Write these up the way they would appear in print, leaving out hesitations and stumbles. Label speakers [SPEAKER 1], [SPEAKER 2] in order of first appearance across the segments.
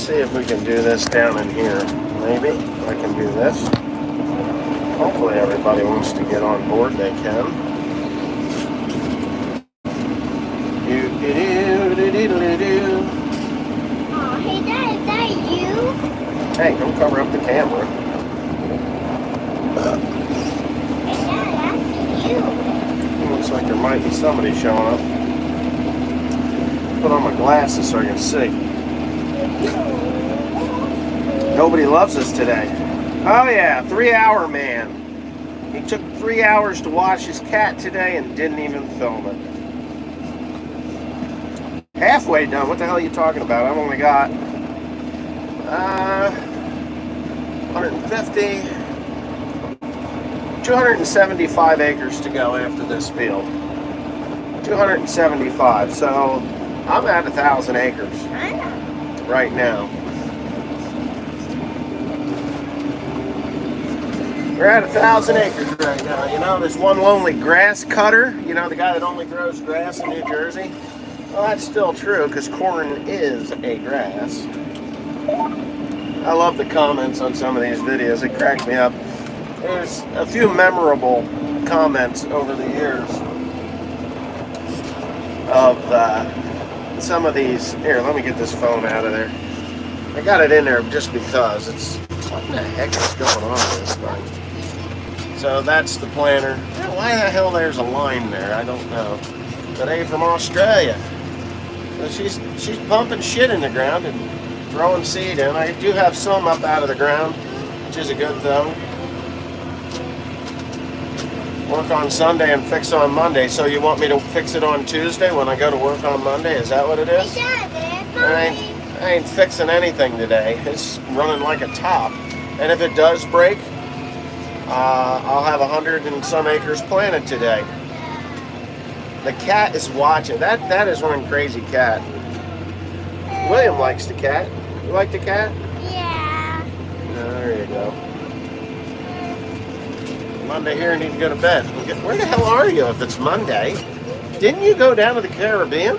[SPEAKER 1] see if we can do this down in here. Maybe I can do this. Hopefully everybody wants to get on board. They can.
[SPEAKER 2] Oh, hey, Dad, is that you?
[SPEAKER 1] Hey, don't cover up the camera.
[SPEAKER 2] Hey, Dad, that's you.
[SPEAKER 1] Looks like there might be somebody showing up. Put on my glasses so I can see. Nobody loves us today. Oh yeah, 3-hour man. He took 3 hours to wash his cat today and didn't even film it. Halfway done. What the hell are you talking about? I've only got 150, 275 acres to go after this field. 275. So I'm at 1,000 acres right now. We're at 1,000 acres right now. You know, there's One Lonely grass cutter. You know, the guy that only grows grass in New Jersey. Well, that's still true because corn is a grass. I love the comments on some of these videos. It cracks me up. There's a few memorable comments over the years of some of these. Here, let me get this phone out of there. I got it in there just because it's. What the heck is going on with this thing? So that's the planter. Why the hell there's a line there? I don't know. But hey, from Australia. So she's pumping shit in the ground and throwing seed in. I do have some up out of the ground, which is a good thing. Work on Sunday and fix on Monday. So you want me to fix it on Tuesday when I go to work on Monday? Is that what it is? I ain't fixing anything today. It's running like a top. And if it does break, I'll have 100 and some acres planted today. The cat is watching. That is one crazy cat. William likes the cat. You like the cat?
[SPEAKER 2] Yeah.
[SPEAKER 1] There you go. Monday here, I need to go to bed. Where the hell are you if it's Monday? Didn't you go down to the Caribbean?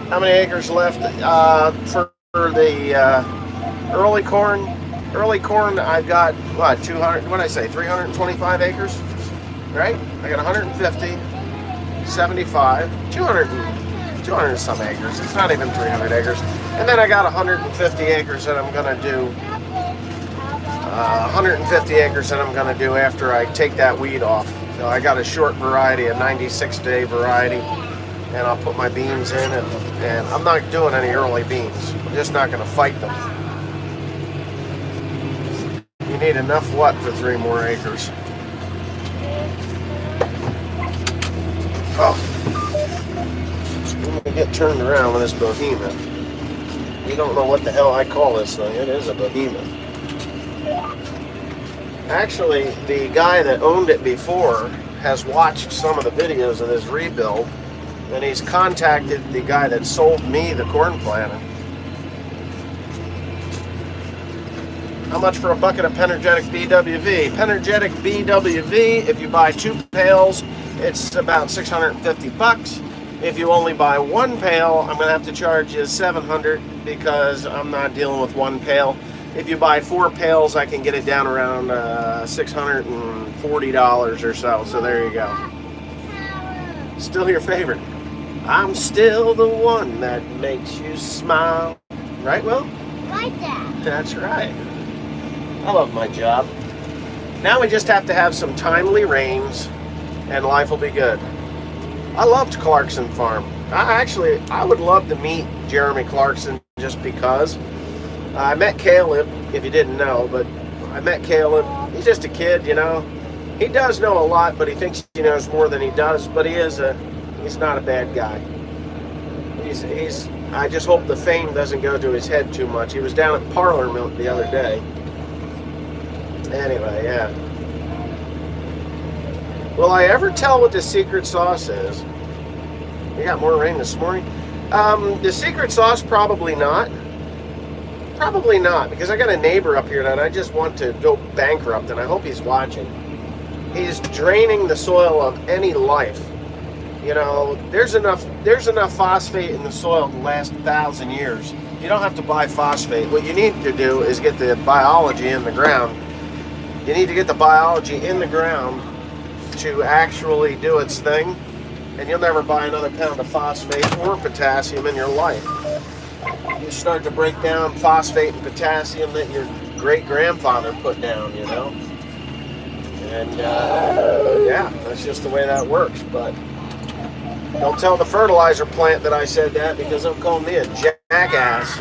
[SPEAKER 1] How many acres left for the early corn? Early corn, I've got, what, 200, what did I say, 325 acres? Right? I got 150, 75, 200 and some acres. It's not even 300 acres. And then I got 150 acres that I'm going to do, 150 acres that I'm going to do after I take that weed off. So I got a short variety, a 96-day variety. And I'll put my beans in, and I'm not doing any early beans. I'm just not going to fight them. You need enough what for 3 more acres? Oh, I'm going to get turned around with this behemoth. You don't know what the hell I call this thing. It is a behemoth. Actually, the guy that owned it before has watched some of the videos of this rebuild. And he's contacted the guy that sold me the corn planter. How much for a bucket of Penergetic BWV? Penergetic BWV, if you buy 2 pails, it's about 650 bucks. If you only buy 1 pail, I'm gonna have to charge you $700 because I'm not dealing with 1 pail. If you buy 4 pails, I can get it down around $640 or so. So there you go. Still your favorite. I'm still the one that makes you smile. Right, Will?
[SPEAKER 2] Like that.
[SPEAKER 1] That's right. I love my job. Now we just have to have some timely rains and life will be good. I loved Clarkson Farm. I would love to meet Jeremy Clarkson just because. I met Caleb, if you didn't know, but I met Caleb. He's just a kid, you know. He does know a lot, but he thinks he knows more than he does, but he's not a bad guy. I just hope the fame doesn't go to his head too much. He was down at Parlor Milk the other day. Anyway, yeah. Will I ever tell what the secret sauce is? We got more rain this morning. The secret sauce, probably not. Probably not, because I got a neighbor up here that I just want to go bankrupt, and I hope he's watching. He's draining the soil of any life. You know, there's enough phosphate in the soil to last 1,000 years. You don't have to buy phosphate. What you need to do is get the biology in the ground. You need to get the biology in the ground to actually do its thing, and you'll never buy another pound of phosphate or potassium in your life. You start to break down phosphate and potassium that your great-grandfather put down, you know. And yeah, that's just the way that works. But don't tell the fertilizer plant that I said that, because they'll call me a jackass.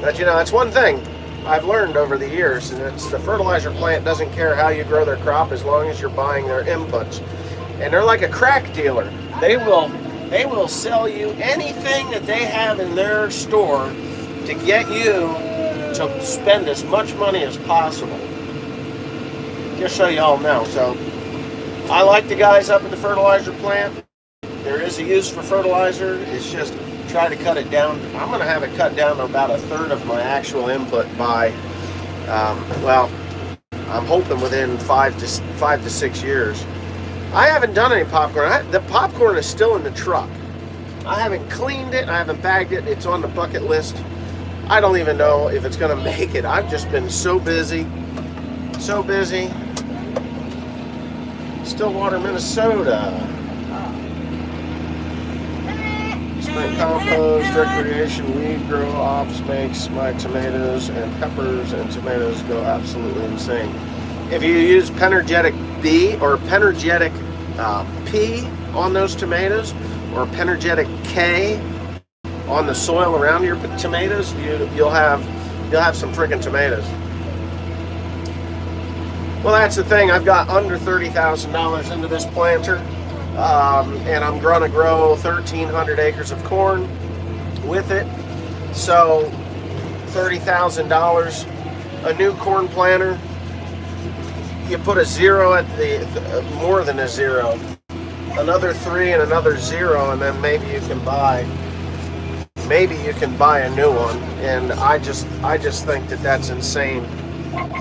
[SPEAKER 1] But you know, that's one thing I've learned over the years, and it's the fertilizer plant doesn't care how you grow their crop as long as you're buying their inputs. And they're like a crack dealer. They will sell you anything that they have in their store to get you to spend as much money as possible. Just so you all know. So I like the guys up at the fertilizer plant. There is a use for fertilizer. It's just try to cut it down. I'm going to have it cut down to about 1/3 of my actual input by, well, I'm hoping within 5 to 6 years. I haven't done any popcorn. The popcorn is still in the truck. I haven't cleaned it. I haven't bagged it. It's on the bucket list. I don't even know if it's going to make it. I've just been so busy. So busy. Stillwater, Minnesota. Spent compost, recreation, weed grow ops makes my tomatoes and peppers and tomatoes go absolutely insane. If you use Penergetic B or Penergetic P on those tomatoes, or Penergetic K on the soil around your tomatoes, you'll have some freaking tomatoes. Well, that's the thing. I've got under $30,000 into this planter, and I'm going to grow 1,300 acres of corn with it. So $30,000, a new corn planter. You put a zero at the more than a zero, another 3 and another 0, and then maybe you can buy a new one. And I just think that that's insane.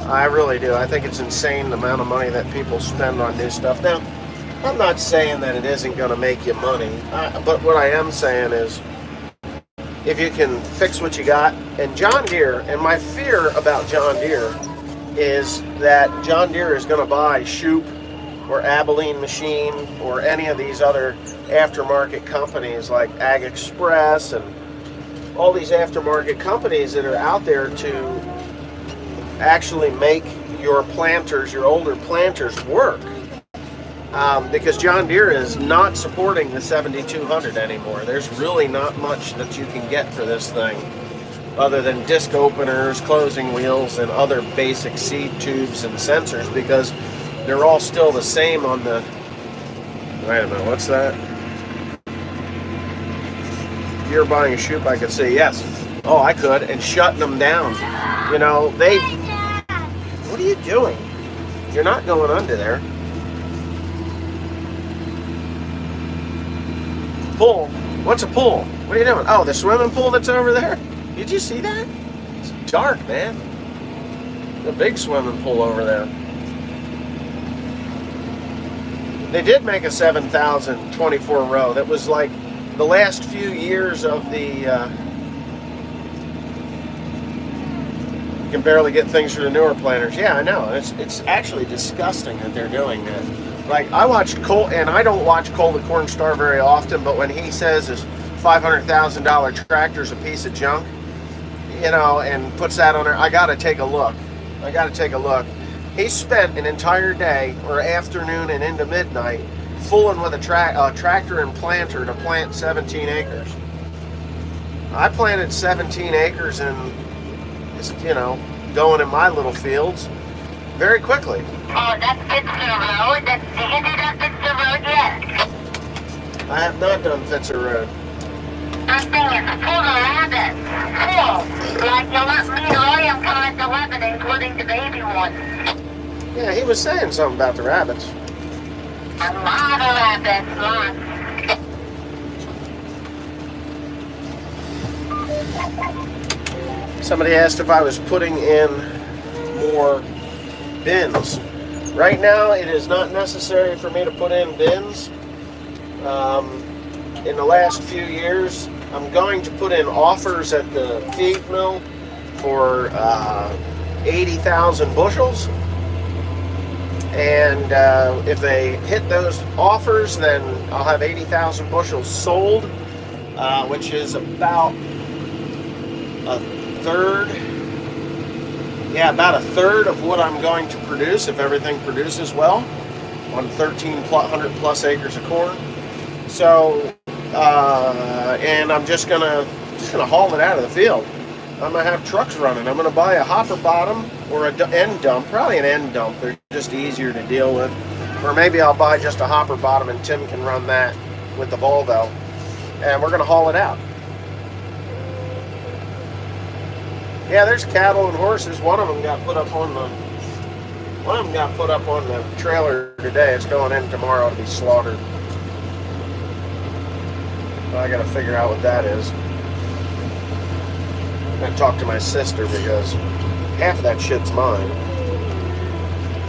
[SPEAKER 1] I really do. I think it's insane the amount of money that people spend on new stuff. Now, I'm not saying that it isn't going to make you money, but what I am saying is, if you can fix what you got, and John Deere, and my fear about John Deere is that John Deere is going to buy Shoop or Abilene Machine or any of these other aftermarket companies like Ag Express and all these aftermarket companies that are out there to actually make your planters, your older planters, work. Because John Deere is not supporting the 7200 anymore. There's really not much that you can get for this thing other than disc openers, closing wheels, and other basic seed tubes and sensors, because they're all still the same on the... Wait a minute, what's that? If you're buying a Shoop, I could say yes. Oh, I could, and shutting them down. You know, they... What are you doing? You're not going under there. Pool. What's a pool? What are you doing? Oh, the swimming pool that's over there? Did you see that? It's dark, man. The big swimming pool over there. They did make a 7,024 row. That was like the last few years of the... you can barely get things for the newer planters. Yeah, I know. It's actually disgusting that they're doing that. Like, I watched Cole, and I don't watch Cole the Corn Star very often, but when he says his $500,000 tractor's a piece of junk, you know, and puts that on there, I gotta take a look. He spent an entire day or afternoon and into midnight fooling with a tractor and planter to plant 17 acres. I planted 17 acres and, you know, going in my little fields very quickly.
[SPEAKER 2] Oh, that's Fitzer Road. Have you done Fitzer Road yet?
[SPEAKER 1] I have not done Fitzer Road.
[SPEAKER 2] That thing is full of rabbits. Full. Like you let me and William come at 11, including the baby one.
[SPEAKER 1] Yeah, he was saying something about the rabbits.
[SPEAKER 2] A lot of rabbits, lots.
[SPEAKER 1] Somebody asked if I was putting in more bins. Right now, it is not necessary for me to put in bins. in the last few years, I'm going to put in offers at the feed mill for 80,000 bushels. And if they hit those offers, then I'll have 80,000 bushels sold, which is about a third. Yeah, about a third of what I'm going to produce if everything produces well on 1,300 plus acres of corn. So, and I'm just gonna haul it out of the field. I'm gonna have trucks running. I'm gonna buy a hopper bottom or an end dump, probably an end dump. They're just easier to deal with. Or maybe I'll buy just a hopper bottom and Tim can run that with the Volvo. And we're gonna haul it out. Yeah, there's cattle and horses. One of them got put up on the trailer today. It's going in tomorrow to be slaughtered. But I gotta figure out what that is. I'm gonna talk to my sister because half of that shit's mine.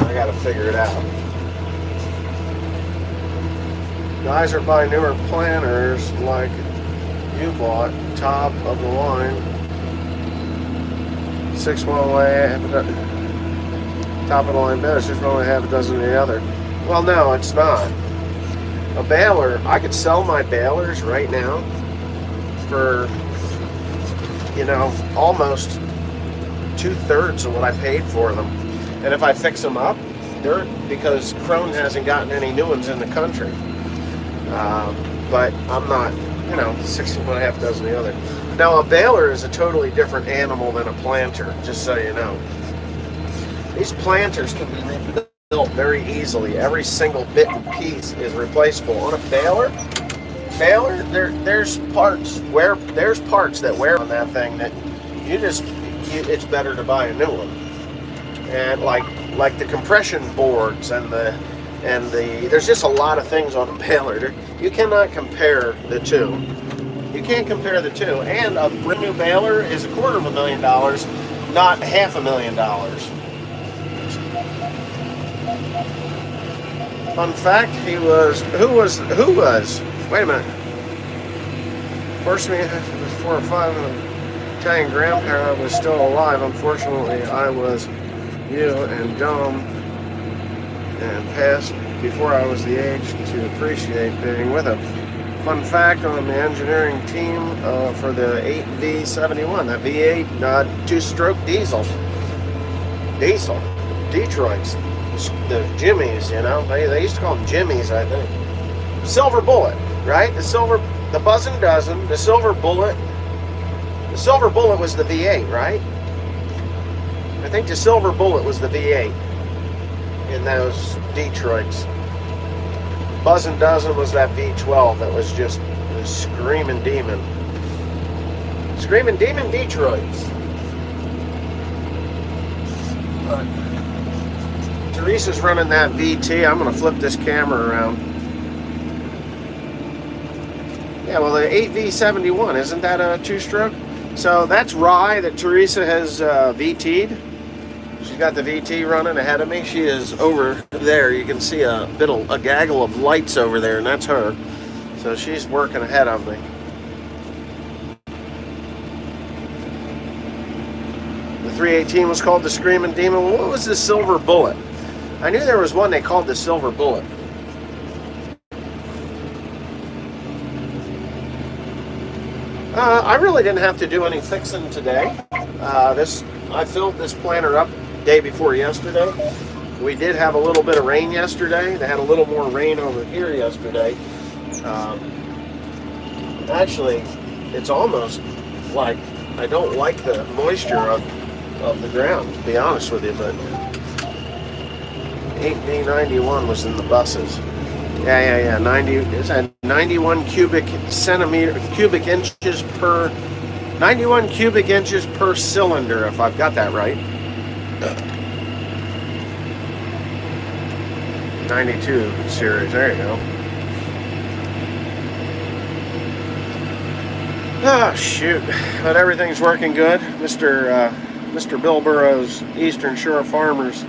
[SPEAKER 1] I gotta figure it out. Guys are buying newer planters like you bought, top of the line. 6 one way, top of the line better, 6 one way, half a dozen of the other. Well, no, it's not. A baler, I could sell my balers right now for, you know, almost 2/3 of what I paid for them. And if I fix them up, they're, because Krone hasn't gotten any new ones in the country. But I'm not, you know, 6 one half dozen of the other. Now, a baler is a totally different animal than a planter, just so you know. These planters can be rebuilt very easily. Every single bit and piece is replaceable. On a baler, there's parts that wear on that thing that it's better to buy a new one. And like the compression boards and there's just a lot of things on a baler. You cannot compare the two. You can't compare the two. And a brand new baler is $250,000, not $500,000. Fun fact, who was, wait a minute. Fortunately, it was 4 or 5 Italian grandparent was still alive. Unfortunately, I was you and dumb and passed before I was the age to appreciate being with him. Fun fact on the engineering team for the 8V71, that V8 two-stroke diesel, Detroit's, the Jimmies, you know, they used to call them Jimmies, I think. Silver Bullet, right? The Buzzin' Dozen, the Silver Bullet. The Silver Bullet was the V8, right? I think the Silver Bullet was the V8 in those Detroits. Buzzin' Dozen was that V12 that was just the Screaming Demon. Screaming Demon Detroits. But Teresa's running that VT. I'm going to flip this camera around. Yeah, well, the 8V71, isn't that a two-stroke? So that's rye that Teresa has VT'd. She's got the VT running ahead of me. She is over there. You can see a gaggle of lights over there, and that's her. So she's working ahead of me. The 318 was called the Screaming Demon. Well, what was the Silver Bullet? I knew there was one they called the Silver Bullet. I really didn't have to do any fixing today. I filled this planter up day before yesterday. We did have a little bit of rain yesterday. They had a little more rain over here yesterday. Actually, it's almost like I don't like the moisture of the ground, to be honest with you, but 8B91 was in the buses. Yeah. 91 cubic inches per 91 cubic inches per cylinder, if I've got that right. 92 series, there you go. Oh shoot, but everything's working good. Mr. Bill Burrow's Eastern Shore Farmers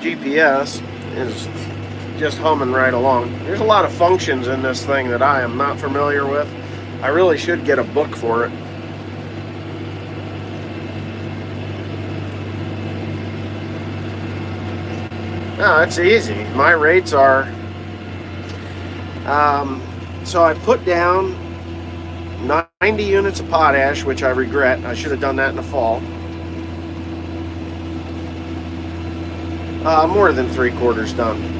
[SPEAKER 1] GPS is just humming right along. There's a lot of functions in this thing that I am not familiar with. I really should get a book for it. No, it's easy. My rates are, so I put down 90 units of potash, which I regret. I should have done that in the fall. More than 3/4 done.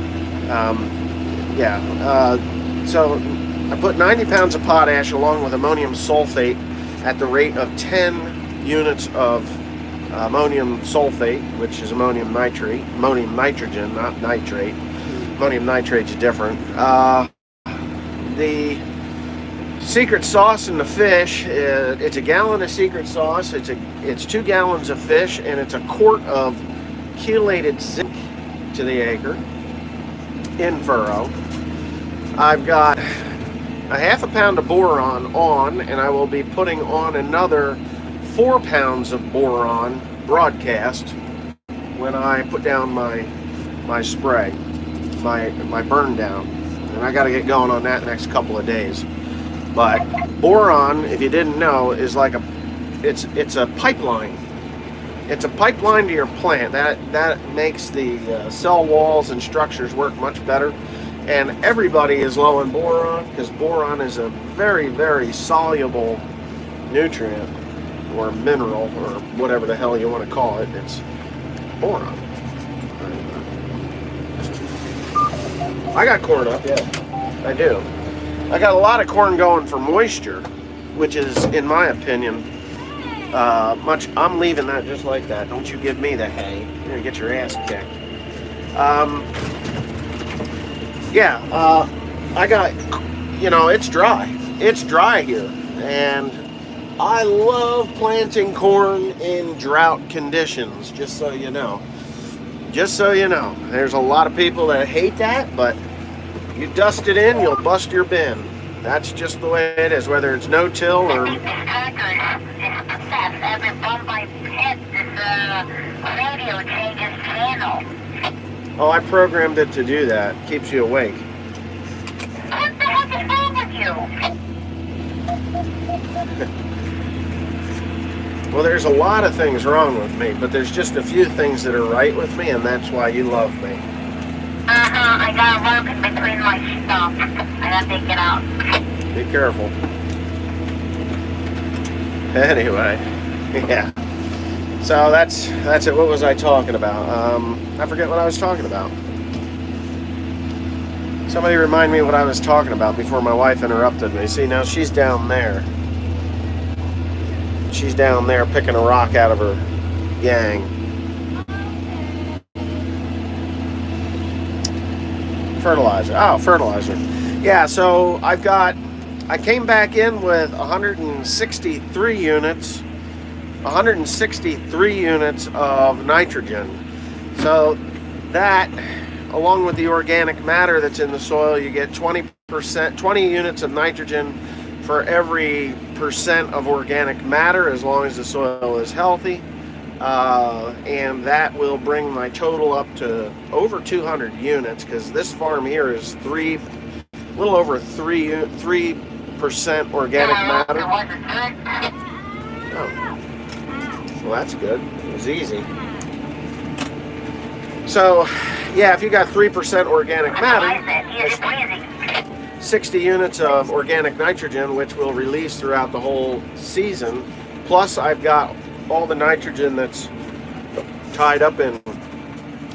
[SPEAKER 1] So I put 90 pounds of potash along with ammonium sulfate at the rate of 10 units of ammonium sulfate, which is ammonium nitrate, ammonium nitrogen, not nitrate. Ammonium nitrate's different. The secret sauce in the fish, it's a gallon of secret sauce, it's 2 gallons of fish, and it's a quart of chelated zinc to the acre in furrow. I've got a half a pound of boron on, and I will be putting on another 4 pounds of boron broadcast when I put down my spray, my burn down, and I got to get going on that next couple of days. But boron, if you didn't know, is like it's a pipeline. It's a pipeline to your plant. That makes the cell walls and structures work much better. And everybody is low in boron because boron is a very, very soluble nutrient or mineral or whatever the hell you want to call it. It's boron. I got corn up, yeah, I do. I got a lot of corn going for moisture, which is, in my opinion, I'm leaving that just like that. Don't you give me the hay. You're gonna get your ass kicked. I got, it's dry. It's dry here, and I love planting corn in drought conditions, just so you know. Just so you know. There's a lot of people that hate that, but you dust it in, you'll bust your bin. That's just the way it is, whether it's no-till or... Oh, I programmed it to do that. Keeps you awake.
[SPEAKER 2] What the heck is wrong with you?
[SPEAKER 1] Well, there's a lot of things wrong with me, but there's just a few things that are right with me, and that's why you love me.
[SPEAKER 2] I got a rope in between my stuff. I gotta take it out.
[SPEAKER 1] Be careful. Anyway, yeah. So that's it. What was I talking about? I forget what I was talking about. Somebody remind me what I was talking about before my wife interrupted me. See, now she's down there. She's down there picking a rock out of her gang. Fertilizer. Oh, fertilizer. Yeah, so I came back in with 163 units of nitrogen. So that, along with the organic matter that's in the soil, you get 20 units of nitrogen for every percent of organic matter, as long as the soil is healthy. And that will bring my total up to over 200 units, because this farm here is a little over 3% organic matter. Oh. Well, that's good. It was easy. So, yeah, if you got 3% organic matter, 60 units of organic nitrogen, which will release throughout the whole season. Plus, I've got all the nitrogen that's tied up in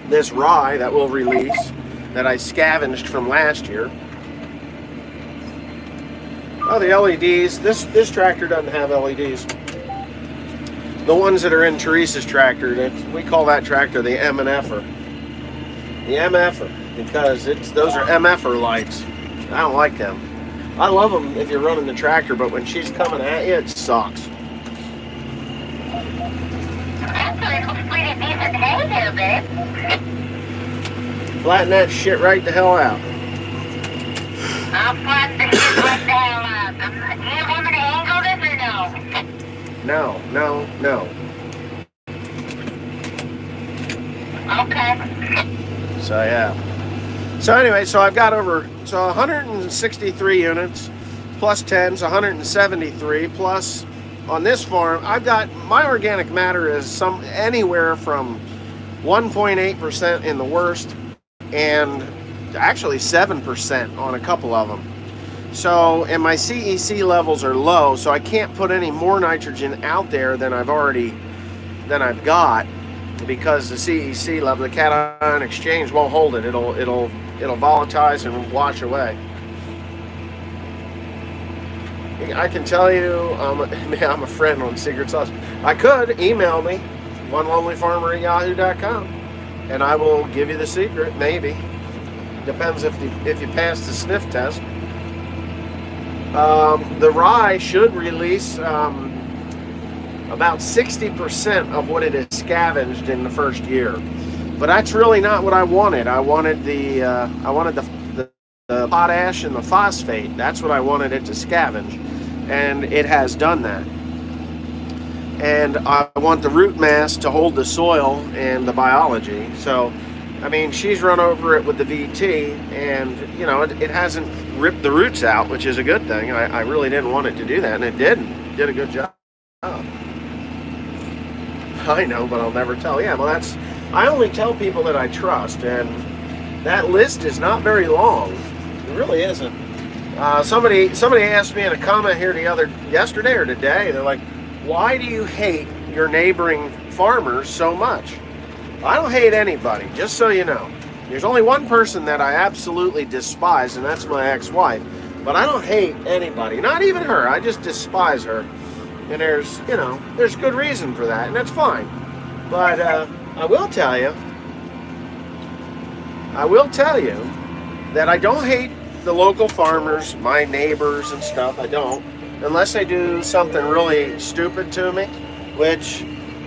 [SPEAKER 1] this rye that will release, that I scavenged from last year. Oh, the LEDs. This tractor doesn't have LEDs. The ones that are in Teresa's tractor, we call that tractor the MFer. The MFer, because those are MFer lights. I don't like them. I love them if you're running the tractor, but when she's coming at you, it sucks. Flatten that shit right the hell out.
[SPEAKER 2] I'll flatten the shit right the hell out. Do you want me to angle this or no?
[SPEAKER 1] No.
[SPEAKER 2] Okay.
[SPEAKER 1] So yeah. So anyway, so I've got 163 units plus 10, so 173 plus on this farm. I've got my organic matter is anywhere from 1.8% in the worst and actually 7% on a couple of them. So, and my CEC levels are low, so I can't put any more nitrogen out there than I've got, because the CEC level, the cation exchange, won't hold it. It'll volatilize and wash away. I can tell you, I'm a friend on Secret Sauce. I could email me, OneLonelyFarmer@yahoo.com, and I will give you the secret. Maybe depends if you pass the sniff test. The rye should release about 60% of what it has scavenged in the first year, but that's really not what I wanted. I wanted the potash and the phosphate. That's what I wanted it to scavenge, and it has done that. And I want the root mass to hold the soil and the biology. So, I mean, she's run over it with the VT, and you know, it hasn't ripped the roots out, which is a good thing. I really didn't want it to do that, and it didn't. It did a good job. I know, but I'll never tell. Yeah, well, I only tell people that I trust, and that list is not very long. It really isn't. Somebody asked me in a comment here yesterday or today, they're like, why do you hate your neighboring farmers so much? I don't hate anybody, just so you know. There's only one person that I absolutely despise, and that's my ex-wife. But I don't hate anybody, not even her. I just despise her. And there's good reason for that, and that's fine. But I will tell you that I don't hate the local farmers, my neighbors and stuff. I don't, unless they do something really stupid to me, which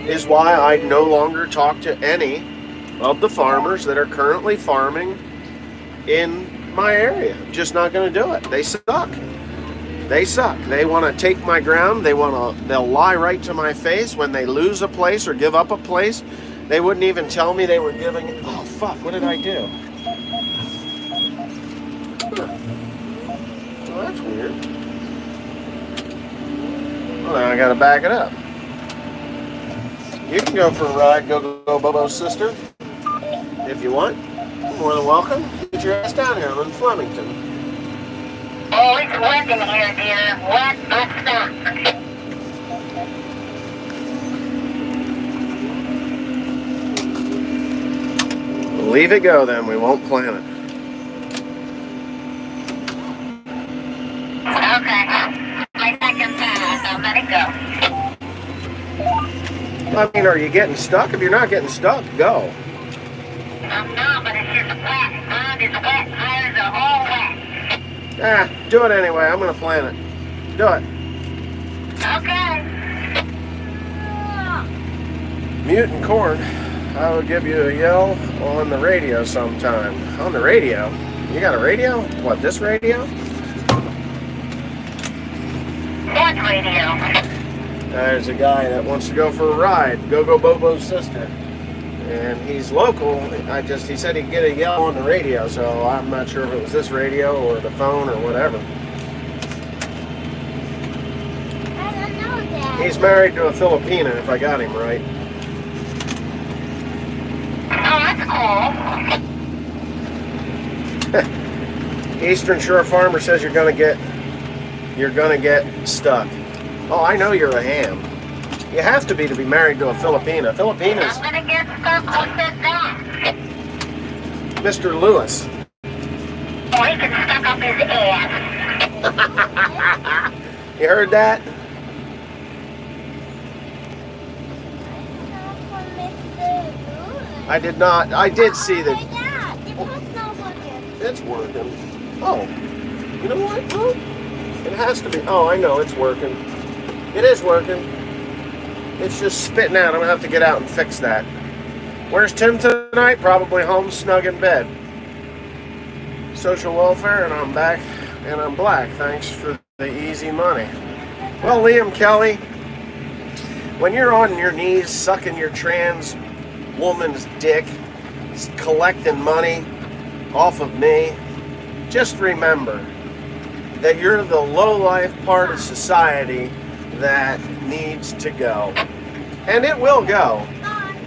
[SPEAKER 1] is why I no longer talk to any of the farmers that are currently farming in my area. I'm just not going to do it. They suck. They suck. They want to take my ground. They'll lie right to my face when they lose a place or give up a place. They wouldn't even tell me they were giving it. Oh, fuck, what did I do? Well, that's weird. Well, now I got to back it up. You can go for a ride, go Bobo's sister, if you want. You're more than welcome. Get your ass down here. I'm in Flemington.
[SPEAKER 2] Oh, it's working here, dear. What the stuff?
[SPEAKER 1] Leave it go then. We won't plant it.
[SPEAKER 2] Okay. My second pass. I'll let it go.
[SPEAKER 1] I mean, are you getting stuck? If you're not getting stuck, go.
[SPEAKER 2] I'm not, but it's just wet. Ground is wet. Tires are all wet.
[SPEAKER 1] Do it anyway. I'm going to plant it. Do it.
[SPEAKER 2] Okay.
[SPEAKER 1] Mutant corn. I will give you a yell on the radio sometime. On the radio? You got a radio? What, this radio?
[SPEAKER 2] What radio?
[SPEAKER 1] There's a guy that wants to go for a ride. Go Bobo's sister. And he's local. He said he'd get a yell on the radio, so I'm not sure if it was this radio or the phone or whatever.
[SPEAKER 3] I don't know that.
[SPEAKER 1] He's married to a Filipina, if I got him right.
[SPEAKER 2] Oh, that's cool.
[SPEAKER 1] Eastern Shore Farmer says you're gonna get stuck. Oh, I know you're a ham. You have to be married to a Filipina. Filipinas.
[SPEAKER 2] I'm gonna get stuck. Who said that?
[SPEAKER 1] Mr. Lewis.
[SPEAKER 2] Oh, he can stuck up his ass.
[SPEAKER 1] You heard that? I did not. I did see that. It's working. Oh, you know what? Oh, it has to be. Oh, I know it's working. It is working. It's just spitting out. I'm gonna have to get out and fix that. Where's Tim tonight? Probably home, snug in bed. Social welfare, and I'm back, and I'm black. Thanks for the easy money. Well, Liam Kelly, when you're on your knees sucking your trans woman's dick, collecting money, off of me, just remember that you're the low-life part of society that needs to go. And it will go.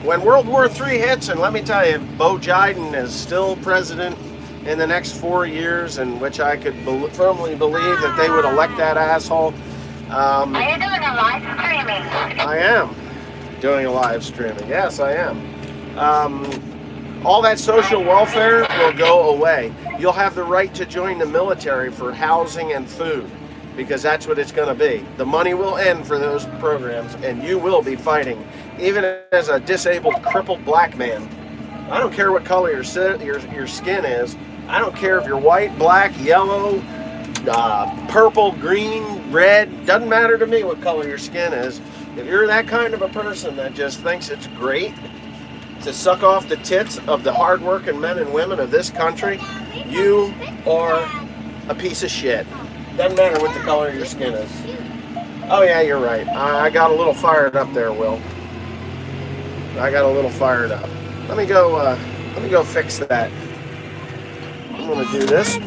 [SPEAKER 1] When World War III hits, and let me tell you, Bo Biden is still president in the next 4 years, in which I could firmly believe that they would elect that asshole.
[SPEAKER 2] Are you doing a live streaming?
[SPEAKER 1] I am doing a live streaming. Yes, I am. All that social welfare will go away. You'll have the right to join the military for housing and food, because that's what it's going to be. The money will end for those programs, and you will be fighting, even as a disabled, crippled black man. I don't care what color your skin is. I don't care if you're white, black, yellow, purple, green, red. Doesn't matter to me what color your skin is. If you're that kind of a person that just thinks it's great to suck off the tits of the hardworking men and women of this country, you are a piece of shit. Doesn't matter what the color of your skin is. Oh yeah, you're right. I got a little fired up there, Will. I got a little fired up. Let me go fix that. I'm gonna do this.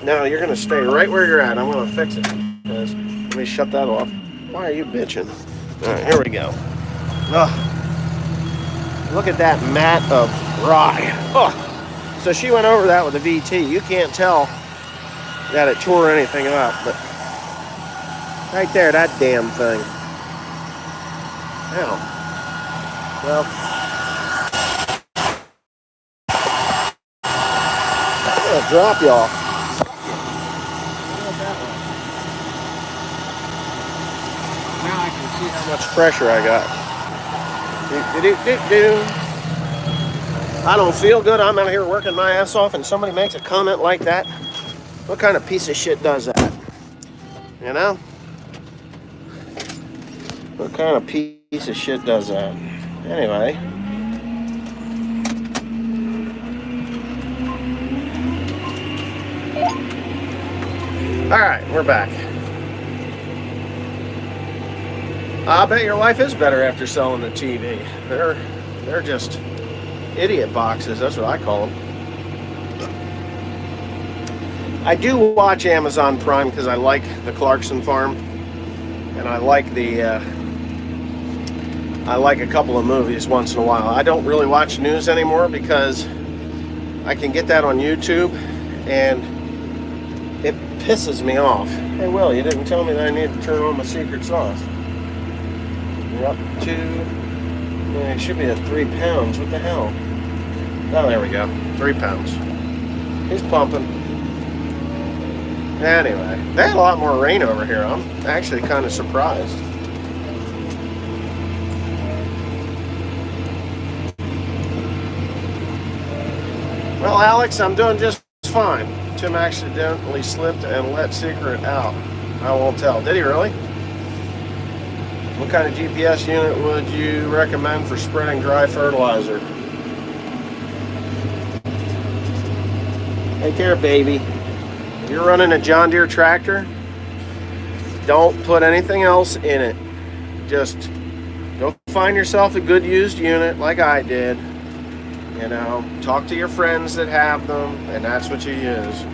[SPEAKER 1] Now you're gonna stay right where you're at. I'm gonna fix it. Because, let me shut that off. Why are you bitching? All right, here we go. Ugh. Look at that mat of rye. Ugh. So she went over that with a VT. You can't tell that it tore anything up, but right there, that damn thing. Ow. Well, I'm gonna drop y'all. Now I can see how much pressure I got. I don't feel good. I'm out here working my ass off, and somebody makes a comment like that. What kind of piece of shit does that? You know? What kind of piece of shit does that? Anyway. Alright, we're back. I bet your life is better after selling the TV. They're just idiot boxes. That's what I call them. I do watch Amazon Prime because I like the Clarkson Farm, and I like a couple of movies once in a while. I don't really watch news anymore because I can get that on YouTube, and it pisses me off. Hey, Will, you didn't tell me that I need to turn on my secret sauce. You're up to, it should be at 3 pounds. What the hell? Oh, there we go. 3 pounds. He's pumping. Anyway, they had a lot more rain over here. I'm actually kind of surprised. Well, Alex, I'm doing just fine. Tim accidentally slipped and let secret out. I won't tell. Did he really? What kind of GPS unit would you recommend for spreading dry fertilizer? Take care, baby. If you're running a John Deere tractor, don't put anything else in it. Just go find yourself a good used unit like I did. You know, talk to your friends that have them, and that's what you use.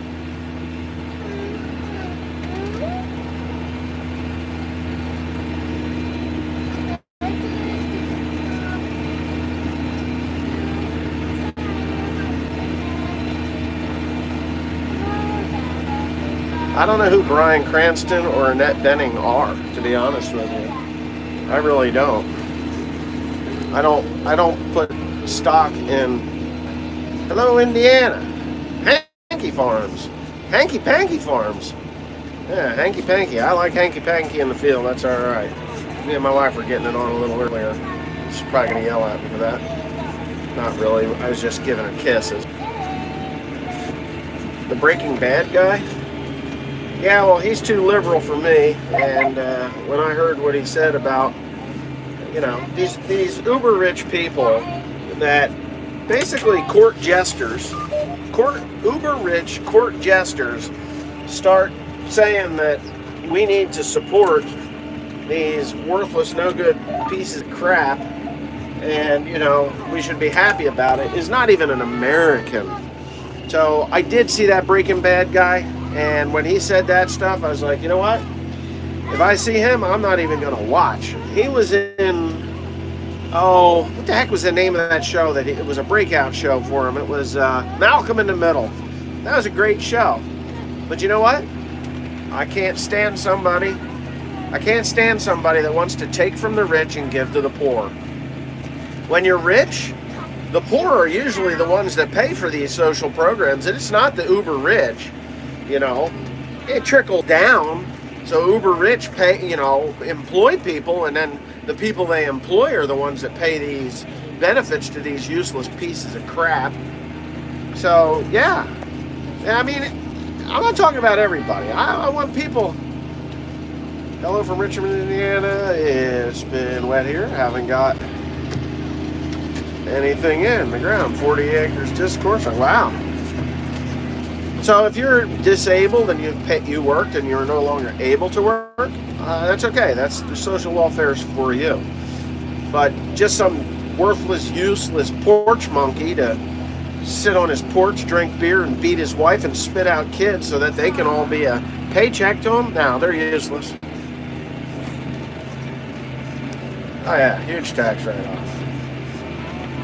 [SPEAKER 1] I don't know who Bryan Cranston or Annette Bening are, to be honest with you. I really don't. I don't put stock in Hello Indiana, Hanky Farms, Hanky Panky Farms. Yeah, Hanky Panky. I like Hanky Panky in the field. That's all right. Me and my wife were getting it on a little earlier. She's probably gonna yell at me for that. Not really. I was just giving her kisses. The Breaking Bad guy. Yeah, well, he's too liberal for me. And when I heard what he said about, you know, these uber rich people that basically court jesters, uber rich court jesters start saying that we need to support these worthless, no good pieces of crap, and, you know, we should be happy about it, is not even an American. So I did see that Breaking Bad guy, and when he said that stuff, I was like, you know what? If I see him, I'm not even gonna watch. He was in, what the heck was the name of that show? It was a breakout show for him. It was Malcolm in the Middle. That was a great show. But you know what? I can't stand somebody that wants to take from the rich and give to the poor. When you're rich, the poor are usually the ones that pay for these social programs, and it's not the uber rich, you know. It trickled down, so uber rich pay, you know, employ people, and then the people they employ are the ones that pay these benefits to these useless pieces of crap. So, yeah. I mean, I'm not talking about everybody. I want people. Hello from Richmond, Indiana. It's been wet here. Haven't got anything in the ground. 40 acres discourse. Wow. So if you're disabled and you worked and you're no longer able to work, that's okay. That's the social welfare is for you. But just some worthless, useless porch monkey to sit on his porch, drink beer, and beat his wife and spit out kids so that they can all be a paycheck to him? No, they're useless. Oh yeah, huge tax write-off.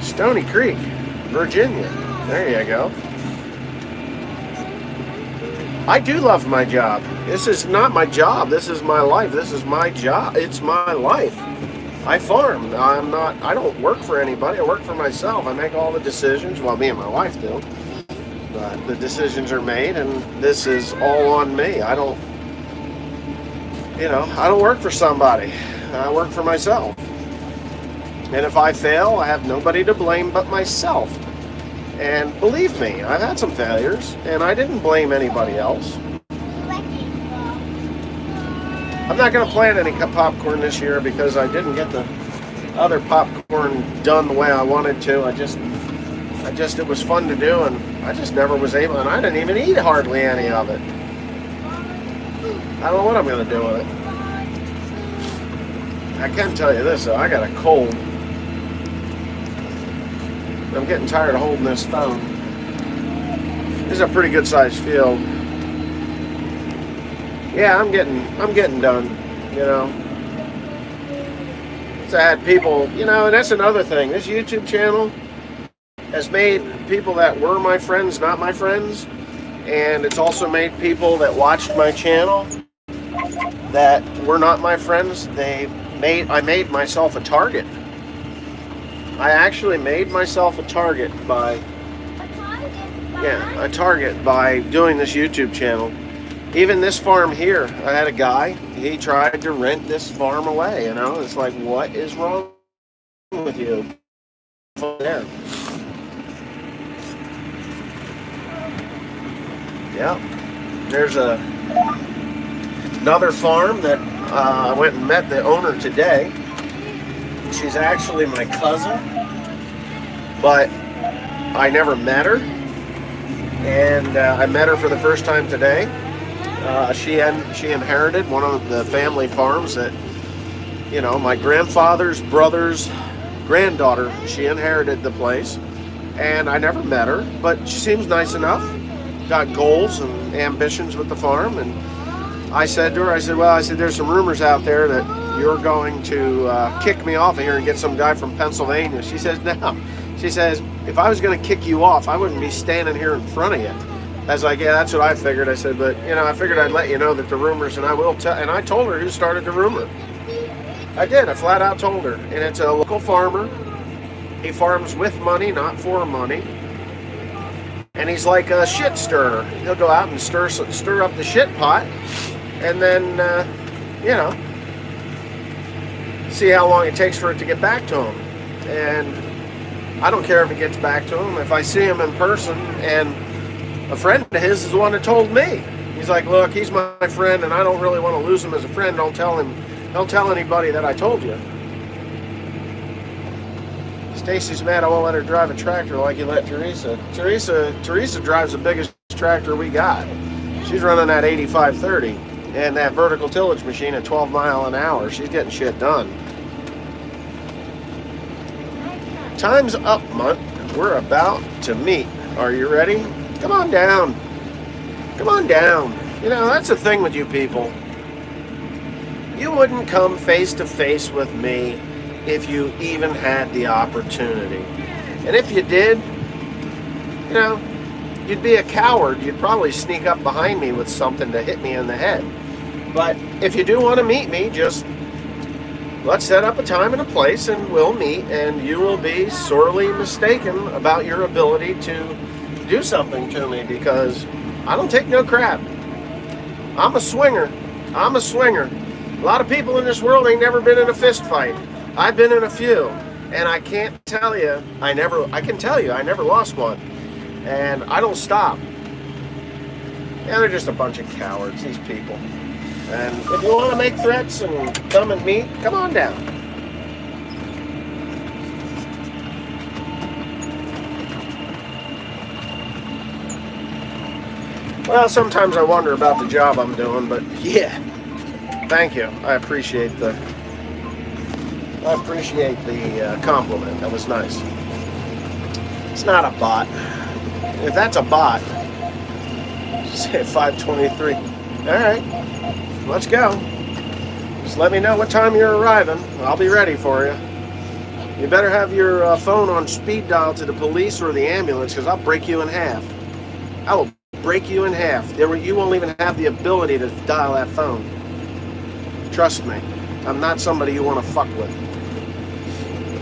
[SPEAKER 1] Stony Creek, Virginia. There you go. I do love my job. This is not my job. This is my life. This is my job. It's my life. I farm. I don't work for anybody. I work for myself. I make all the decisions. Well, me and my wife do. But the decisions are made, and this is all on me. I don't work for somebody. I work for myself. And if I fail, I have nobody to blame but myself. And believe me, I've had some failures, and I didn't blame anybody else. I'm not going to plant any popcorn this year because I didn't get the other popcorn done the way I wanted to. It was fun to do, and I just never was able, and I didn't even eat hardly any of it. I don't know what I'm going to do with it. I can tell you this, though, I got a cold. I'm getting tired of holding this phone. This is a pretty good sized field. Yeah, I'm getting done, you know. So I had people, you know, and that's another thing. This YouTube channel has made people that were my friends not my friends. And it's also made people that watched my channel that were not my friends. I made myself a target. I actually made myself a target by doing this YouTube channel. Even this farm here, I had a guy, he tried to rent this farm away, you know. It's like, what is wrong with you? There. Yeah. There's another farm that I went and met the owner today. She's actually my cousin, but I never met her, and I met her for the first time today. She inherited one of the family farms that, you know, my grandfather's brother's granddaughter. She inherited the place, and I never met her, but she seems nice enough. Got goals and ambitions with the farm, and I said to her, there's some rumors out there that you're going to kick me off of here and get some guy from Pennsylvania. She says, no. She says, if I was going to kick you off, I wouldn't be standing here in front of you. I was like, yeah, that's what I figured. I said, but, you know, I figured I'd let you know that the rumors, and I will tell. And I told her who started the rumor. I did. I flat out told her. And it's a local farmer. He farms with money, not for money. And he's like a shit stirrer. He'll go out and stir up the shit pot, and then, you know, see how long it takes for it to get back to him. And I don't care if it gets back to him. If I see him in person, and a friend of his is the one that told me. He's like, look, he's my friend, and I don't really want to lose him as a friend. Don't tell anybody that I told you. Stacy's mad I won't let her drive a tractor like you let Teresa. Teresa drives the biggest tractor we got. She's running that 8530 and that vertical tillage machine at 12 miles an hour. She's getting shit done. Time's up, month. We're about to meet. Are you ready? Come on down. Come on down. You know, that's the thing with you people. You wouldn't come face to face with me if you even had the opportunity. And if you did, you know, you'd be a coward. You'd probably sneak up behind me with something to hit me in the head. But if you do want to meet me, just let's set up a time and a place and we'll meet, and you will be sorely mistaken about your ability to do something to me, because I don't take no crap. I'm a swinger. I'm a swinger. A lot of people in this world ain't never been in a fist fight. I've been in a few, and I can't tell you, I can tell you I never lost one. And I don't stop. Yeah, they're just a bunch of cowards, these people. And if you want to make threats and come and meet, come on down. Well, sometimes I wonder about the job I'm doing, but yeah, thank you. I appreciate the compliment. That was nice. It's not a bot. If that's a bot, say 5:23. All right. Let's go. Just let me know what time you're arriving. I'll be ready for you. You better have your phone on speed dial to the police or the ambulance, because I'll break you in half. I will break you in half. You won't even have the ability to dial that phone. Trust me. I'm not somebody you want to fuck with.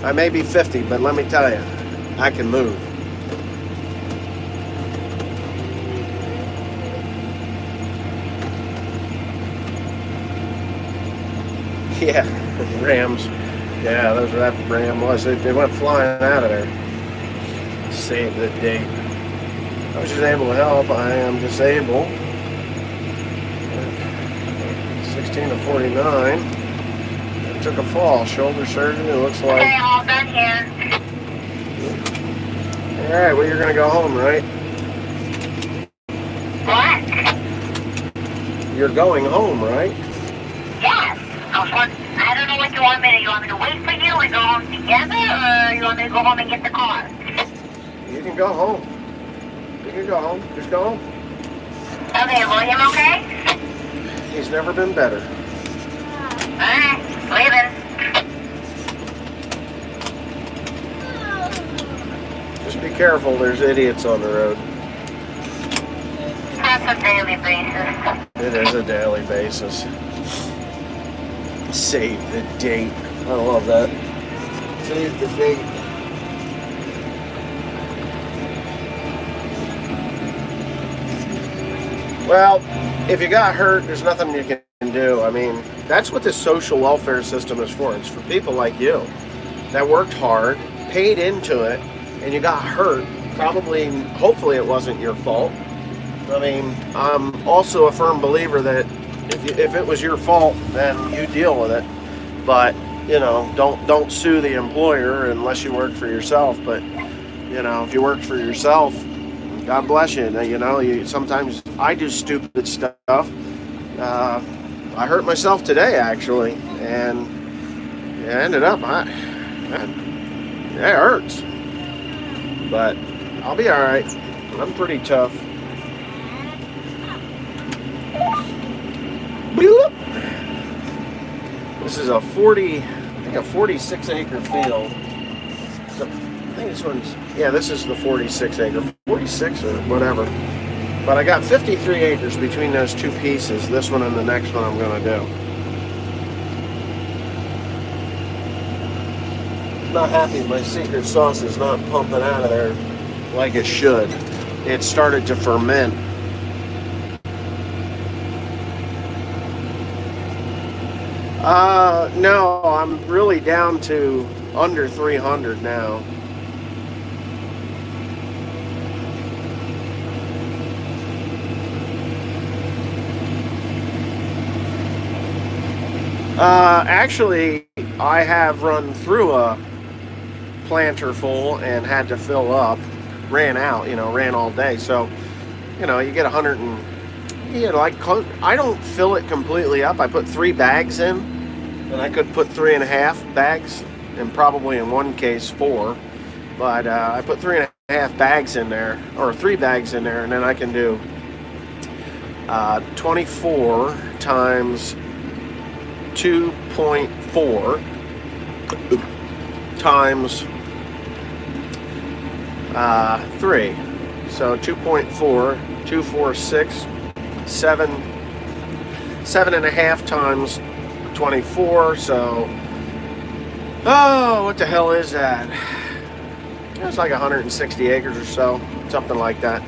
[SPEAKER 1] I may be 50, but let me tell you, I can move. Yeah, Rams. Yeah, those were that Ram was. They went flying out of there. Save the date. I was just able to help. I am disabled. 16 to 49. I took a fall. Shoulder surgery. It looks like.
[SPEAKER 2] Okay, all done here.
[SPEAKER 1] All right. Well, you're gonna go home, right?
[SPEAKER 2] What?
[SPEAKER 1] You're going home, right?
[SPEAKER 2] Yes. I don't know what you want me to. You want me to wait for you and go home together, or you want me to go home and get the car?
[SPEAKER 1] You can go home. You can go home. Just go home.
[SPEAKER 2] Okay, William, okay?
[SPEAKER 1] He's never been better.
[SPEAKER 2] Alright, leaving.
[SPEAKER 1] Just be careful. There's idiots on the road.
[SPEAKER 2] That's a daily basis.
[SPEAKER 1] It is a daily basis. Save the date. I love that. Save the date. Well, if you got hurt, there's nothing you can do. I mean, that's what the social welfare system is for. It's for people like you that worked hard, paid into it, and you got hurt. Probably, hopefully it wasn't your fault. I mean, I'm also a firm believer that if it was your fault, then you deal with it. But, you know, don't sue the employer unless you work for yourself. But, you know, if you work for yourself, God bless you. You know, sometimes I do stupid stuff. I hurt myself today, actually, and it ended up, it hurts. But I'll be all right. I'm pretty tough. This is a 46 acre field. So I think this one's, yeah, this is the 46 acre, 46 or whatever. But I got 53 acres between those two pieces, this one and the next one I'm gonna do. I'm not happy my secret sauce is not pumping out of there like it should. It started to ferment. No, I'm really down to under 300 now. Actually, I have run through a planter full and had to fill up. Ran out, ran all day. So, you get 100 and, I don't fill it completely up. I put 3 bags in, and I could put 3.5 bags, and probably in one case 4. But I put 1.5 bags in there, or 3 bags in there, and then I can do 24 times 2.4 times 3. So 2.4, 246, 7.5 times 24. So, oh, what the hell is that? It's like 160 acres or so, something like that.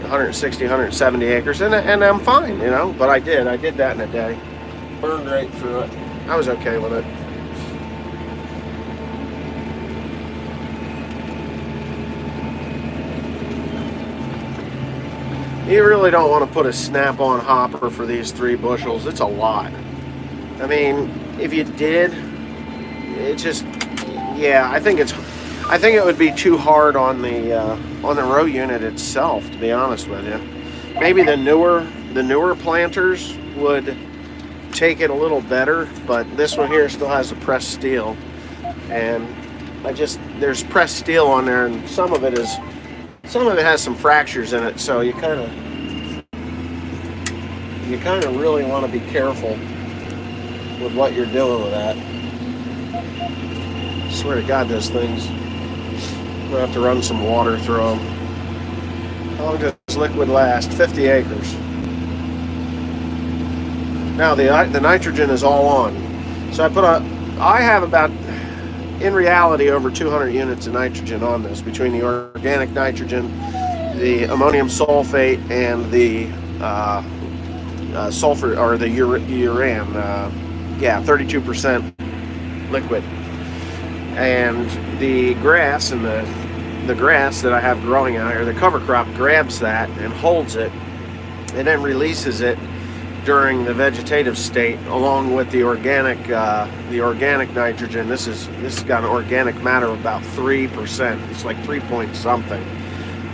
[SPEAKER 1] 160, 170 acres, and I'm fine, you know. But I did that in a day. Burned right through it. I was okay with it. You really don't want to put a snap-on hopper for these 3 bushels. It's a lot. I mean, if you did, it just, yeah, I think it would be too hard on the row unit itself, to be honest with you. Maybe the newer planters would take it a little better, but this one here still has a pressed steel, and there's pressed steel on there, and some of it has some fractures in it, so you kind of really want to be careful with what you're doing with that. I swear to God, those things, I'm gonna have to run some water through them. How long does liquid last? 50 acres. Now the nitrogen is all on. So I have about, in reality, over 200 units of nitrogen on this, between the organic nitrogen, the ammonium sulfate, and the sulfur, or the uran. 32% liquid. And the grass and the grass that I have growing out here, the cover crop grabs that and holds it, and then releases it during the vegetative state, along with the organic nitrogen. This has got an organic matter of about 3%. It's like 3 point something,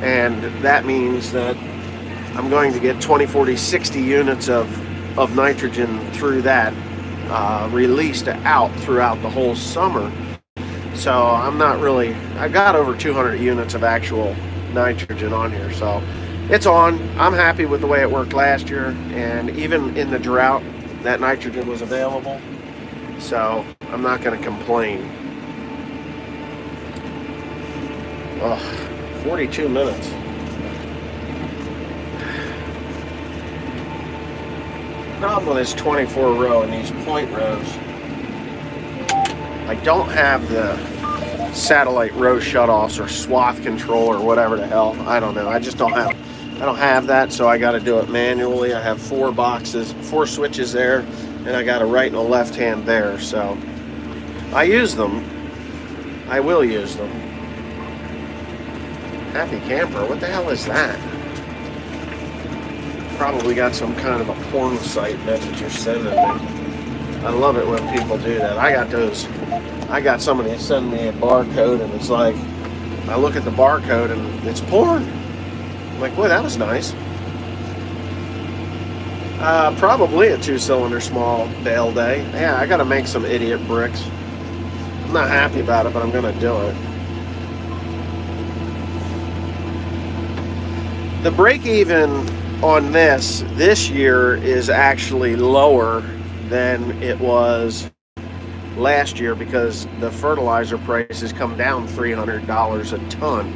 [SPEAKER 1] and that means that I'm going to get 20, 40, 60 units of nitrogen through that, released out throughout the whole summer. So I got over 200 units of actual nitrogen on here, so it's on. I'm happy with the way it worked last year, and even in the drought, that nitrogen was available, so I'm not going to complain. 42 minutes. The problem with this 24 row and these point rows, I don't have the satellite row shutoffs or swath control or whatever the hell. I don't know. I don't have that, so I got to do it manually. I have 4 switches there, and I got a right and a left hand there. So I use them. I will use them. Happy Camper, what the hell is that? Probably got some kind of a porn site message you're sending me. I love it when people do that. I got somebody send me a barcode, and it's like, I look at the barcode and it's porn. I'm like, boy, that was nice. Probably a 2-cylinder small bale day. Yeah, I gotta make some idiot bricks. I'm not happy about it, but I'm gonna do it. The break even on this year is actually lower than it was last year, because the fertilizer price has come down $300 a ton.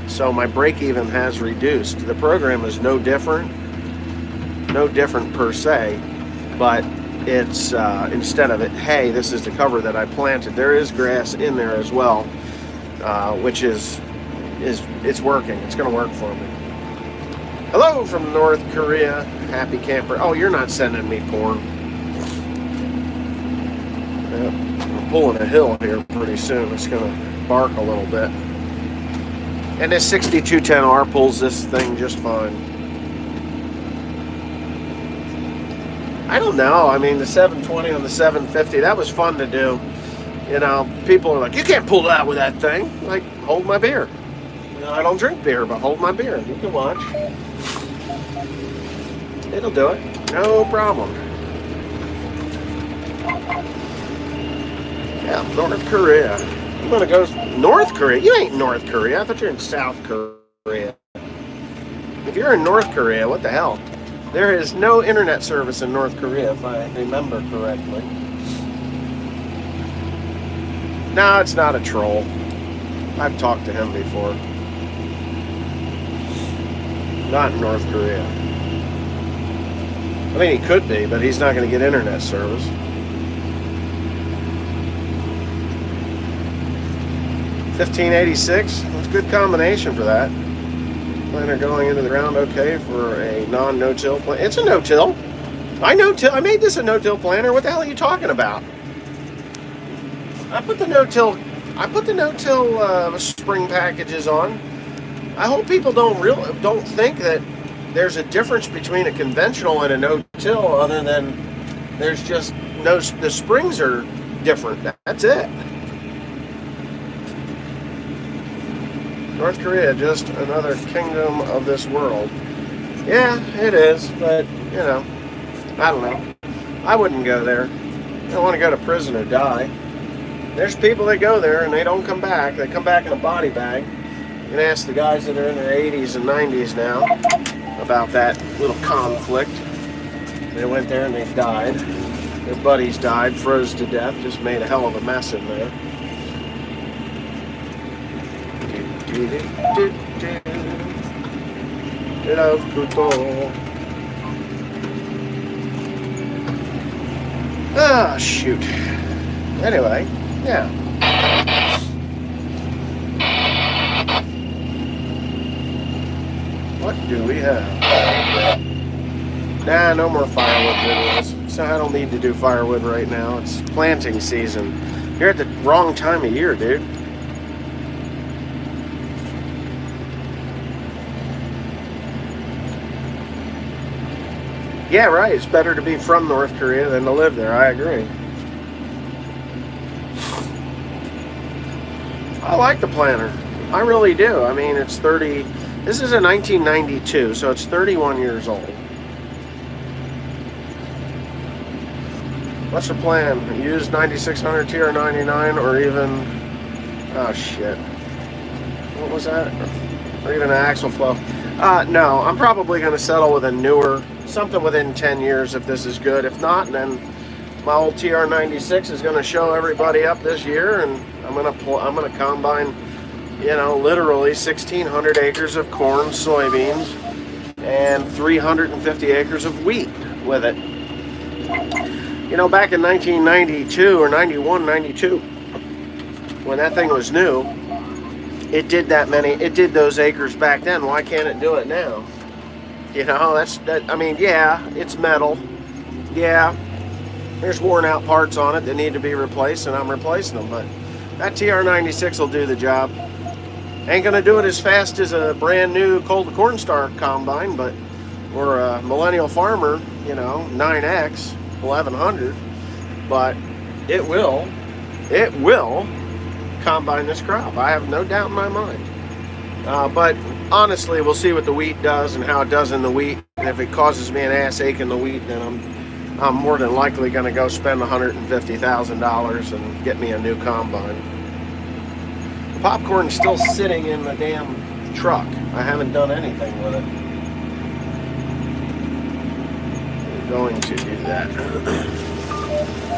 [SPEAKER 1] So my break even has reduced. The program is no different per se, but it's instead of it, hey, this is the cover that I planted, there is grass in there as well, which is it's working. It's going to work for me. Hello from North Korea, Happy Camper. Oh, you're not sending me porn. Yep. I'm pulling a hill here pretty soon. It's going to bark a little bit. And this 6210R pulls this thing just fine. I don't know. I mean, the 720 on the 750, that was fun to do. You know, people are like, you can't pull that with that thing. Like, hold my beer. You know, I don't drink beer, but hold my beer. You can watch. It'll do it. No problem. Yeah, North Korea. I'm gonna go North Korea. You ain't North Korea. I thought you're in South Korea. If you're in North Korea, what the hell? There is no internet service in North Korea, if I remember correctly. No, it's not a troll. I've talked to him before. Not in North Korea. I mean, he could be, but he's not going to get internet service. $15.86. That's a good combination for that. Planter going into the ground okay for a non-no-till plant. It's a no-till. I no-till. I made this a no-till planter. What the hell are you talking about? I put the no-till spring packages on. I hope people don't think that there's a difference between a conventional and a no-till, other than there's just the springs are different. That's it. North Korea, just another kingdom of this world. Yeah, it is, but you know, I don't know. I wouldn't go there. I don't want to go to prison or die. There's people that go there and they don't come back. They come back in a body bag. You can ask the guys that are in their 80s and 90s now about that little conflict. They went there and they died. Their buddies died, froze to death, just made a hell of a mess in there. Love Kuto. Ah, shoot. Anyway, yeah. What do we have? Nah, no more firewood videos. So I don't need to do firewood right now. It's planting season. You're at the wrong time of year, dude. Yeah, right. It's better to be from North Korea than to live there. I agree. I like the planter. I really do. I mean, it's 30... This is a 1992, so it's 31 years old. What's the plan? Use 9600 TR99 or even... Oh, shit. What was that? Or even an axle flow. No, I'm probably going to settle with a newer... Something within 10 years if this is good. If not, then my old TR96 is going to show everybody up this year, and I'm going to combine, you know, literally 1,600 acres of corn, soybeans, and 350 acres of wheat with it. You know, back in 1992 or 91, 92, when that thing was new, it did those acres back then. Why can't it do it now? You know, I mean, yeah, it's metal. Yeah, there's worn out parts on it that need to be replaced, and I'm replacing them. But that TR96 will do the job. Ain't gonna do it as fast as a brand new Cold Corn Star combine, but or a Millennial Farmer, you know, 9X 1100. But it will combine this crop. I have no doubt in my mind. But honestly, we'll see what the wheat does and how it does in the wheat. And if it causes me an ass ache in the wheat, then I'm more than likely going to go spend $150,000 and get me a new combine. The popcorn's still sitting in the damn truck. I haven't done anything with it. I'm going to do that.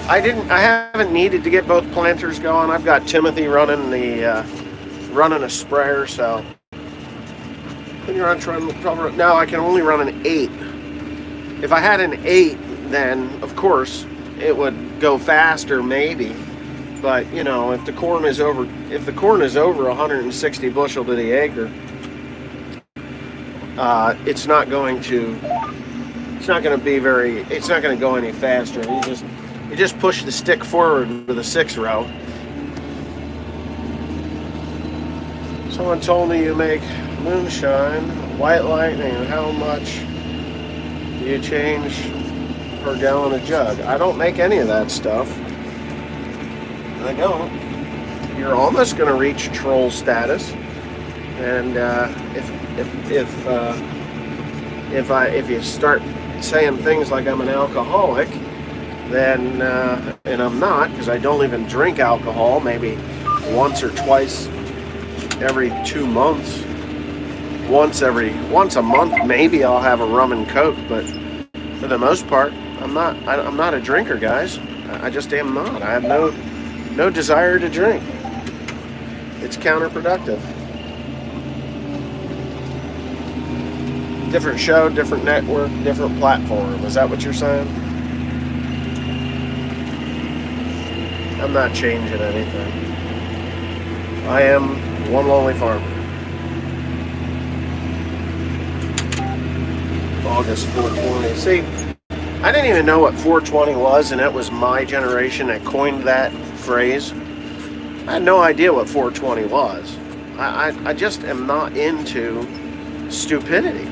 [SPEAKER 1] I haven't needed to get both planters going. I've got Timothy running a sprayer, so no, I can only run an 8. If I had an 8, then of course it would go faster, maybe. But you know, if the corn is over 160 bushel to the acre, it's not going to go any faster. You just push the stick forward with a 6-row. Someone told me you make moonshine, white lightning, and how much do you change per gallon a jug? I don't make any of that stuff. I don't. You're almost going to reach troll status, and if you start saying things like I'm an alcoholic, then and I'm not, because I don't even drink alcohol. Maybe once or twice every 2 months. Once a month, maybe I'll have a rum and coke, but for the most part, I'm not a drinker, guys. I just am not. I have no desire to drink. It's counterproductive. Different show, different network, different platform. Is that what you're saying? I'm not changing anything. I am one lonely farmer. August 420. See, I didn't even know what 420 was, and it was my generation that coined that phrase. I had no idea what 420 was. I just am not into stupidity,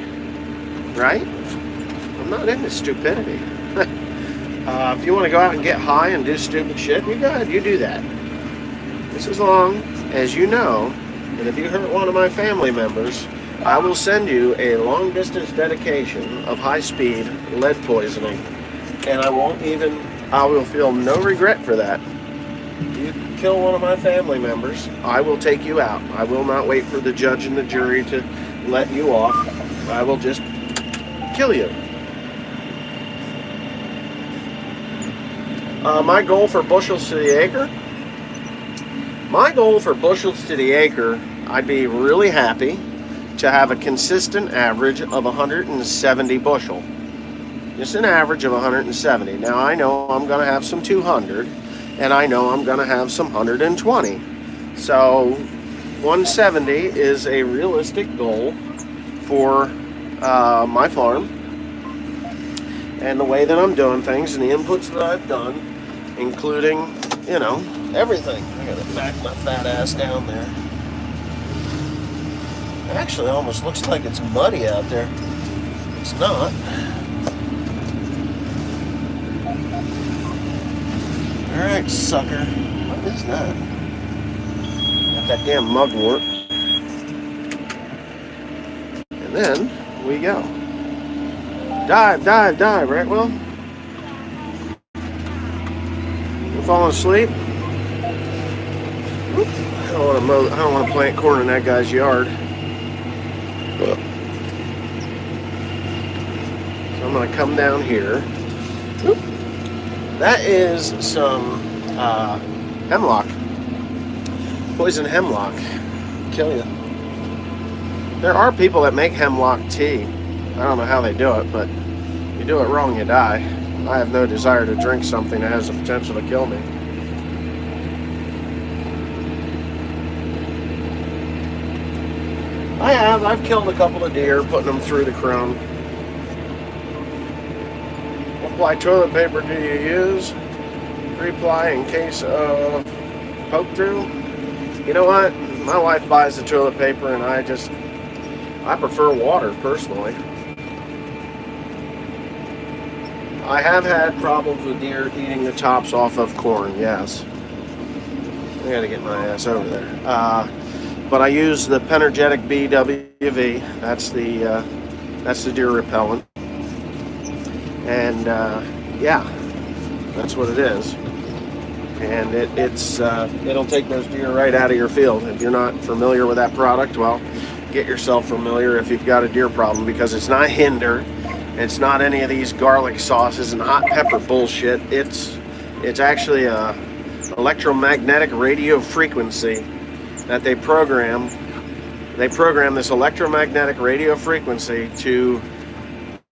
[SPEAKER 1] right? I'm not into stupidity. If you want to go out and get high and do stupid shit, you go ahead, you do that. Just as long as you know that if you hurt one of my family members, I will send you a long-distance dedication of high-speed lead poisoning, and I will feel no regret for that. If you kill one of my family members, I will take you out. I will not wait for the judge and the jury to let you off. I will just kill you. My goal for bushels to the acre? My goal for bushels to the acre, I'd be really happy to have a consistent average of 170 bushel. Just an average of 170. Now I know I'm going to have some 200, and I know I'm going to have some 120. So 170 is a realistic goal for my farm and the way that I'm doing things and the inputs that I've done, including, everything. I got to back my fat ass down there. It actually almost looks like it's muddy out there. It's not. Alright, sucker. What is that? Got that damn mugwort. And then we go. Dive, dive, dive, right, Will? You falling asleep? I don't want to plant corn in that guy's yard. So I'm going to come down here. That is some hemlock. Poison hemlock. Kill you. There are people that make hemlock tea. I don't know how they do it, but you do it wrong, you die. I have no desire to drink something that has the potential to kill me. I've killed a couple of deer, putting them through the crown. What ply toilet paper do you use? 3-ply in case of poke through? You know what? My wife buys the toilet paper, and I prefer water, personally. I have had problems with deer eating the tops off of corn, yes. I gotta get my ass over there. But I use the Penergetic BWV. That's the deer repellent. And yeah, that's what it is. And it'll take those deer right out of your field. If you're not familiar with that product, well, get yourself familiar if you've got a deer problem, because it's not Hinder. It's not any of these garlic sauces and hot pepper bullshit. It's actually a electromagnetic radio frequency that they program. They program this electromagnetic radio frequency to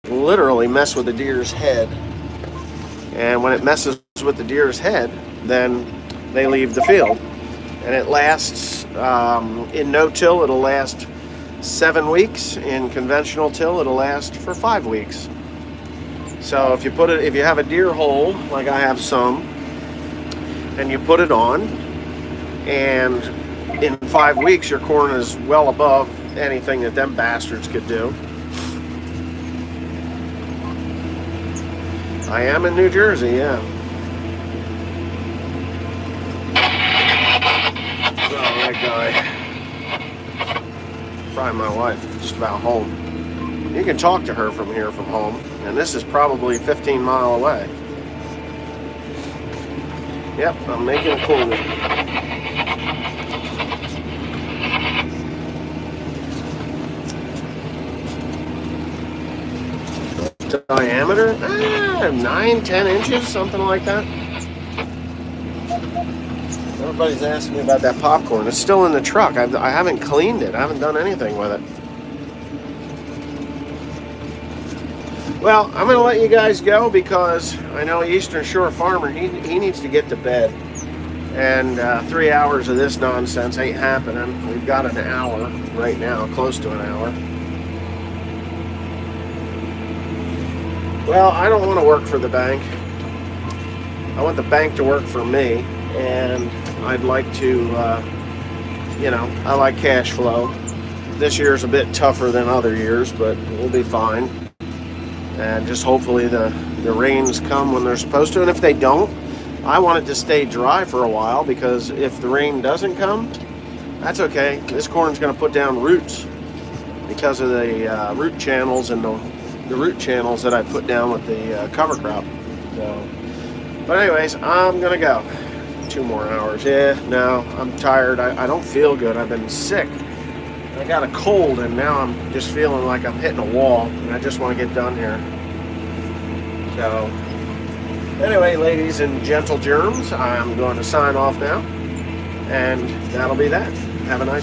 [SPEAKER 1] literally mess with the deer's head. And when it messes with the deer's head, then they leave the field. And it lasts, in no-till, it'll last 7 weeks. In conventional till, it'll last for 5 weeks. So if you have a deer hole, like I have some, and you put it on, and in 5 weeks your corn is well above anything that them bastards could do. I am in New Jersey, yeah. Oh, that guy. Probably my wife, just about home. You can talk to her from here from home, and this is probably 15 miles away. Yep, I'm making a corner. diameter? 9-10 inches, something like that. Everybody's asking me about that popcorn. It's still in the truck. I haven't cleaned it. I haven't done anything with it. Well, I'm going to let you guys go because I know Eastern Shore Farmer, he needs to get to bed. And 3 hours of this nonsense ain't happening. We've got an hour right now, close to an hour. Well, I don't want to work for the bank. I want the bank to work for me. And I'd like to, I like cash flow. This year's a bit tougher than other years, but we'll be fine. And just hopefully the rains come when they're supposed to. And if they don't, I want it to stay dry for a while, because if the rain doesn't come, that's okay. This corn's going to put down roots because of the root channels and the root channels that I put down with the cover crop. So, but anyways, I'm going to go. 2 more hours. Yeah, no, I'm tired. I don't feel good. I've been sick. I got a cold, and now I'm just feeling like I'm hitting a wall, and I just want to get done here. So, anyway, ladies and gentle germs, I'm going to sign off now, and that'll be that. Have a nice day.